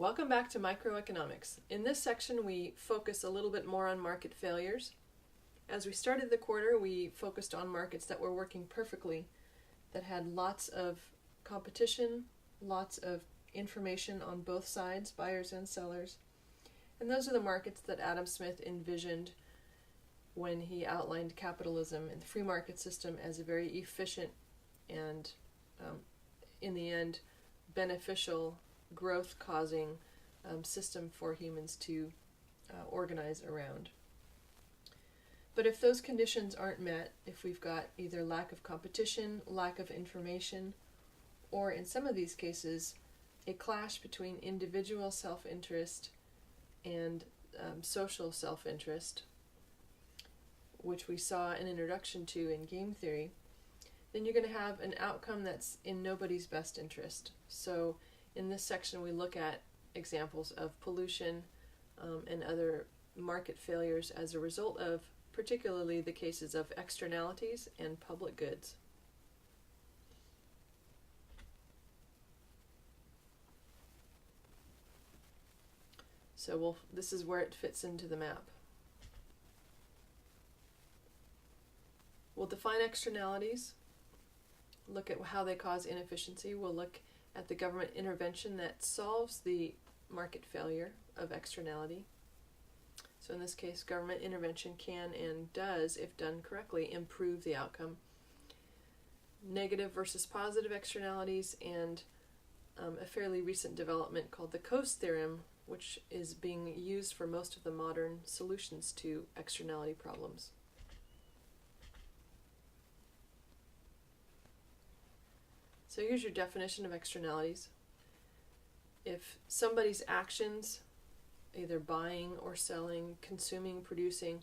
Welcome back to Microeconomics. In this section, we focus a little bit more on market failures. As we started the quarter, we focused on markets that were working perfectly, that had lots of competition, lots of information on both sides, buyers and sellers. And those are the markets that Adam Smith envisioned when he outlined capitalism and the free market system as a very efficient and, in the end, beneficial, growth-causing system for humans to organize around. But if those conditions aren't met, if we've got either lack of competition, lack of information, or in some of these cases, a clash between individual self-interest and social self-interest, which we saw an introduction to in game theory, then you're going to have an outcome that's in nobody's best interest. So in this section we look at examples of pollution and other market failures as a result of particularly the cases of externalities and public goods. So this is where it fits into the map. We'll define externalities, look at how they cause inefficiency. We'll look at the government intervention that solves the market failure of externality. So in this case, government intervention can and does, if done correctly, improve the outcome. Negative versus positive externalities, and a fairly recent development called the Coase theorem, which is being used for most of the modern solutions to externality problems. So here's your definition of externalities. If somebody's actions, either buying or selling, consuming, producing,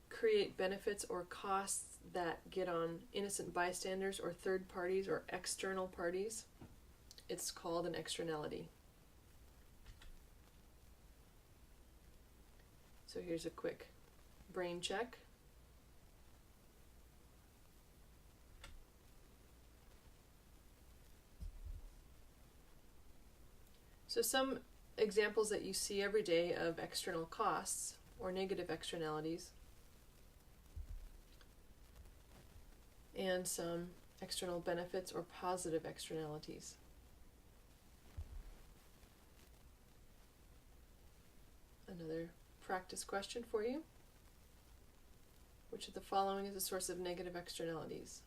create benefits or costs that get on innocent bystanders or third parties or external parties, it's called an externality. So here's a quick brain check. So some examples that you see every day of external costs or negative externalities, and some external benefits or positive externalities. Another practice question for you. Which of the following is a source of negative externalities?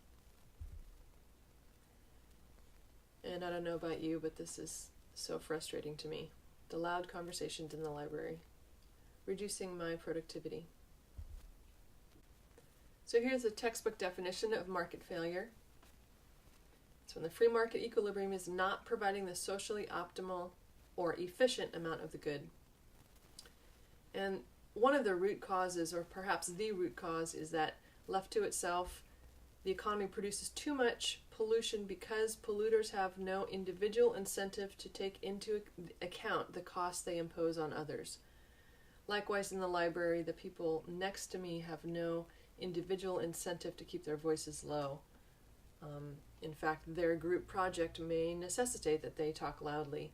And I don't know about you, but this is so frustrating to me. The loud conversations in the library, reducing my productivity. So here's a textbook definition of market failure. It's when the free market equilibrium is not providing the socially optimal or efficient amount of the good. And one of the root causes, or perhaps the root cause, is that left to itself, the economy produces too much pollution because polluters have no individual incentive to take into account the costs they impose on others. Likewise, in the library, the people next to me have no individual incentive to keep their voices low. In fact, their group project may necessitate that they talk loudly.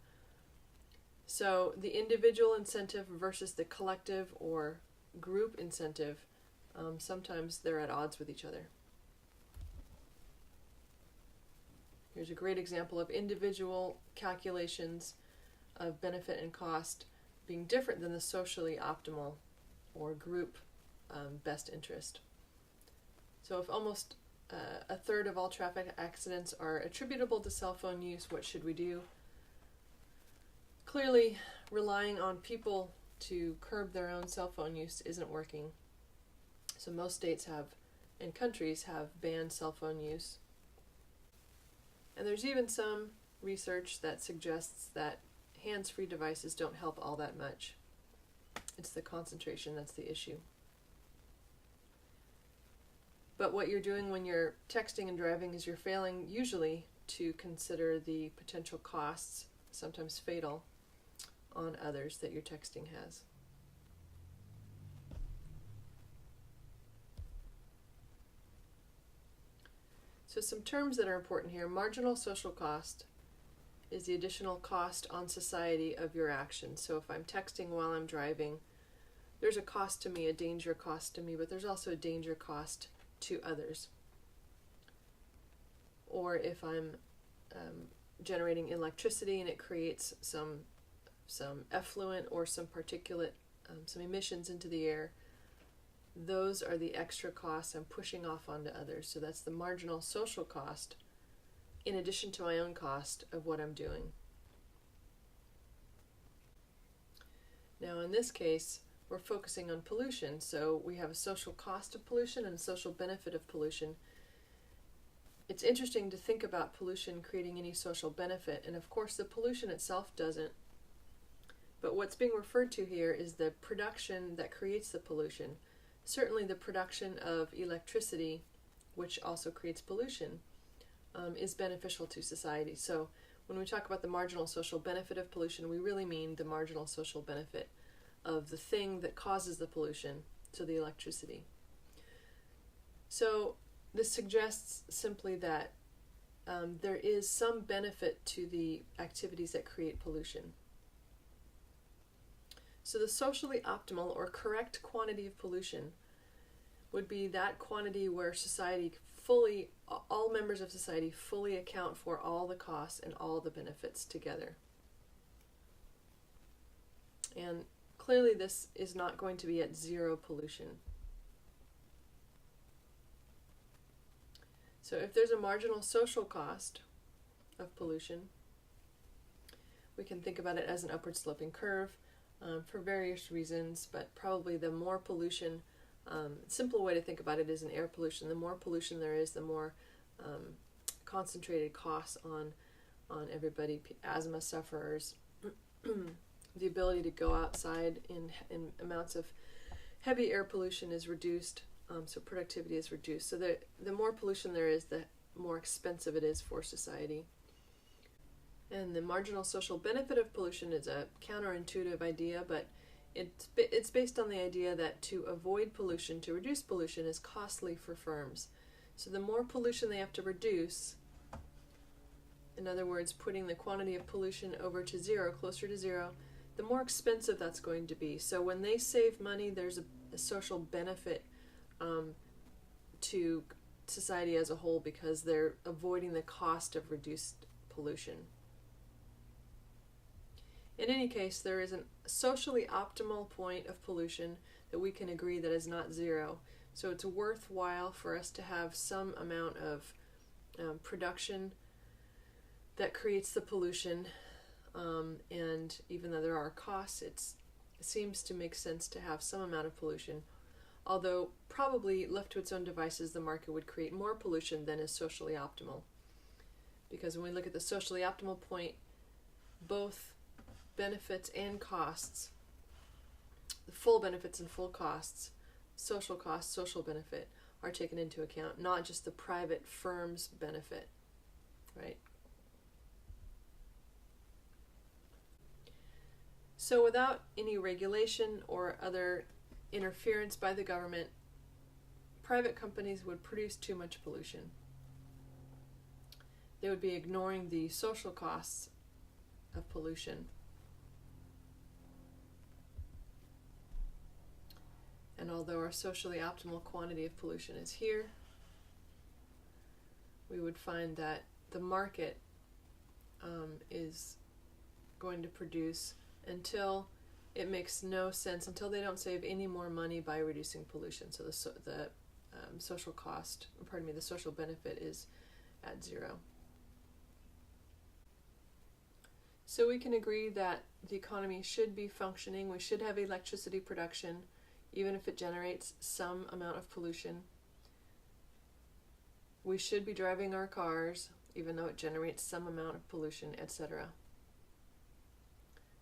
So the individual incentive versus the collective or group incentive, sometimes they're at odds with each other. Here's a great example of individual calculations of benefit and cost being different than the socially optimal or group best interest. So if almost a third of all traffic accidents are attributable to cell phone use, what should we do? Clearly, relying on people to curb their own cell phone use isn't working. So most states have, and countries have, banned cell phone use. And there's even some research that suggests that hands-free devices don't help all that much. It's the concentration that's the issue. But what you're doing when you're texting and driving is you're failing usually to consider the potential costs, sometimes fatal, on others that your texting has. So some terms that are important here: marginal social cost is the additional cost on society of your actions. So if I'm texting while I'm driving, there's a cost to me, a danger cost to me, but there's also a danger cost to others. Or if I'm generating electricity and it creates some effluent or some particulate, some emissions into the air, those are the extra costs I'm pushing off onto others. So that's the marginal social cost in addition to my own cost of what I'm doing. Now in this case, we're focusing on pollution, so we have a social cost of pollution and a social benefit of pollution. It's interesting to think about pollution creating any social benefit, and of course the pollution itself doesn't. But what's being referred to here is the production that creates the pollution. Certainly the production of electricity, which also creates pollution, is beneficial to society. So when we talk about the marginal social benefit of pollution, we really mean the marginal social benefit of the thing that causes the pollution, so the electricity. So this suggests simply that there is some benefit to the activities that create pollution. So the socially optimal or correct quantity of pollution would be that quantity where society fully, all members of society fully account for all the costs and all the benefits together. And clearly this is not going to be at zero pollution. So if there's a marginal social cost of pollution, we can think about it as an upward sloping curve for various reasons, but probably the more pollution, simple way to think about it is in air pollution. The more pollution there is, the more concentrated costs on everybody, asthma sufferers, the ability to go outside in amounts of heavy air pollution is reduced, so productivity is reduced. So the more pollution there is, the more expensive it is for society. And the marginal social benefit of pollution is a counterintuitive idea, but it's based on the idea that to avoid pollution, to reduce pollution, is costly for firms. So the more pollution they have to reduce, in other words, putting the quantity of pollution over to zero, closer to zero, the more expensive that's going to be. So when they save money, there's a social benefit to society as a whole because they're avoiding the cost of reduced pollution. In any case, there is a socially optimal point of pollution that we can agree that is not zero. So it's worthwhile for us to have some amount of production that creates the pollution. And even though there are costs, it seems to make sense to have some amount of pollution. Although probably left to its own devices, the market would create more pollution than is socially optimal. Because when we look at the socially optimal point, both benefits and costs, the full benefits and full costs, social cost, social benefit, are taken into account, not just the private firm's benefit, right? So without any regulation or other interference by the government, private companies would produce too much pollution. They would be ignoring the social costs of pollution. And although our socially optimal quantity of pollution is here, we would find that the market is going to produce until it makes no sense, until they don't save any more money by reducing pollution. So the social cost, the social benefit is at zero. So we can agree that the economy should be functioning. We should have electricity production, even if it generates some amount of pollution. We should be driving our cars, even though it generates some amount of pollution, etc.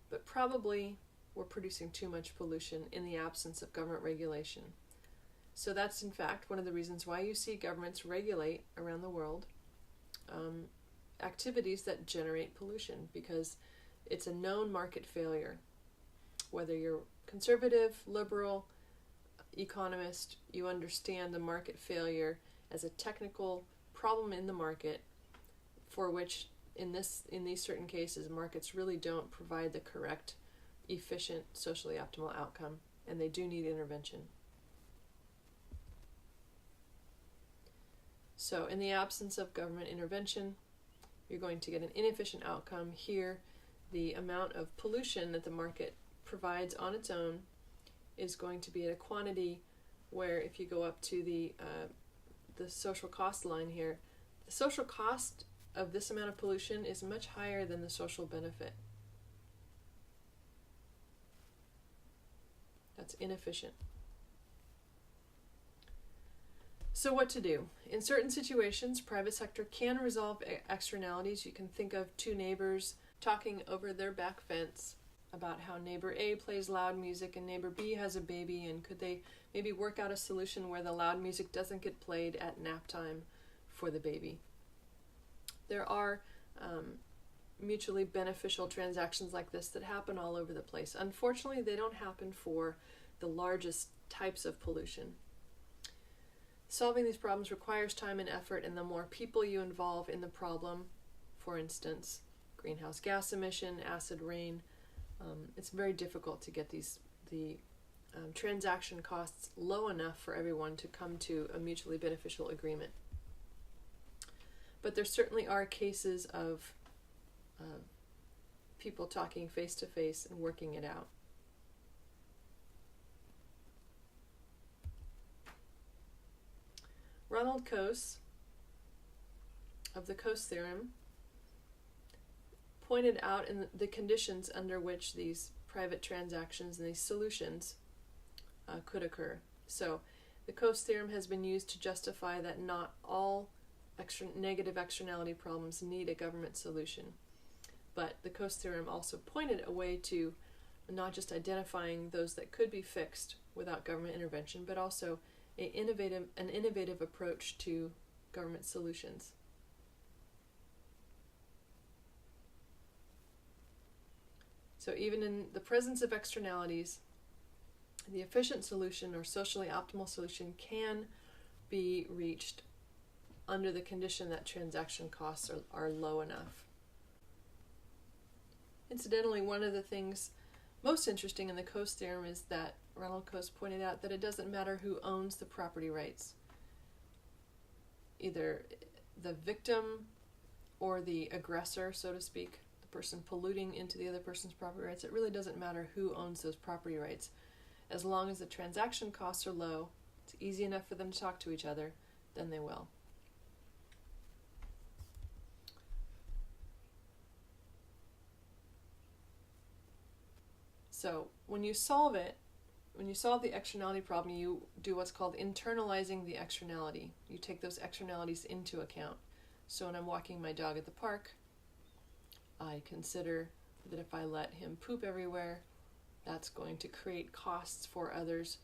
But probably we're producing too much pollution in the absence of government regulation. So that's in fact one of the reasons why you see governments regulate around the world activities that generate pollution, because it's a known market failure. Whether you're conservative, liberal, economist, you understand the market failure as a technical problem in the market for which in these certain cases, markets really don't provide the correct, efficient, socially optimal outcome, and they do need intervention. So in the absence of government intervention, you're going to get an inefficient outcome. Here, the amount of pollution that the market provides on its own is going to be at a quantity where, if you go up to the social cost line here, the social cost of this amount of pollution is much higher than the social benefit. That's inefficient. So what to do? In certain situations, private sector can resolve externalities. You can think of two neighbors talking over their back fence about how neighbor A plays loud music and neighbor B has a baby, and could they maybe work out a solution where the loud music doesn't get played at nap time for the baby. There are mutually beneficial transactions like this that happen all over the place. Unfortunately, they don't happen for the largest types of pollution. Solving these problems requires time and effort, and the more people you involve in the problem, for instance, greenhouse gas emission, acid rain, it's very difficult to get the transaction costs low enough for everyone to come to a mutually beneficial agreement. But there certainly are cases of people talking face to face and working it out. Ronald Coase of the Coase theorem pointed out in the conditions under which these private transactions and these solutions could occur. So the Coase theorem has been used to justify that not all negative externality problems need a government solution. But the Coase theorem also pointed a way to not just identifying those that could be fixed without government intervention, but also an innovative approach to government solutions. So even in the presence of externalities, the efficient solution or socially optimal solution can be reached under the condition that transaction costs are low enough. Incidentally, one of the things most interesting in the Coase theorem is that Ronald Coase pointed out that it doesn't matter who owns the property rights. Either the victim or the aggressor, so to speak, the person polluting into the other person's property rights, it really doesn't matter who owns those property rights. As long as the transaction costs are low, it's easy enough for them to talk to each other, then they will. So when you solve the externality problem, you do what's called internalizing the externality. You take those externalities into account. So when I'm walking my dog at the park, I consider that if I let him poop everywhere, that's going to create costs for others.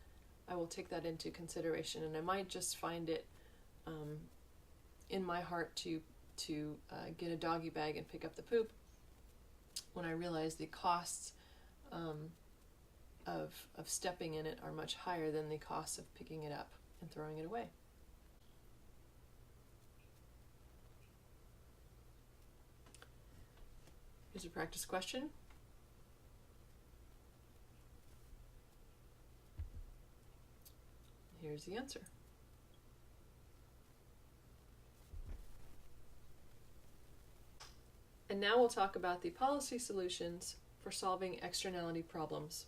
I will take that into consideration, and I might just find it in my heart to get a doggy bag and pick up the poop when I realize the costs of stepping in it are much higher than the costs of picking it up and throwing it away. Here's a practice question. Here's the answer. And now we'll talk about the policy solutions for solving externality problems.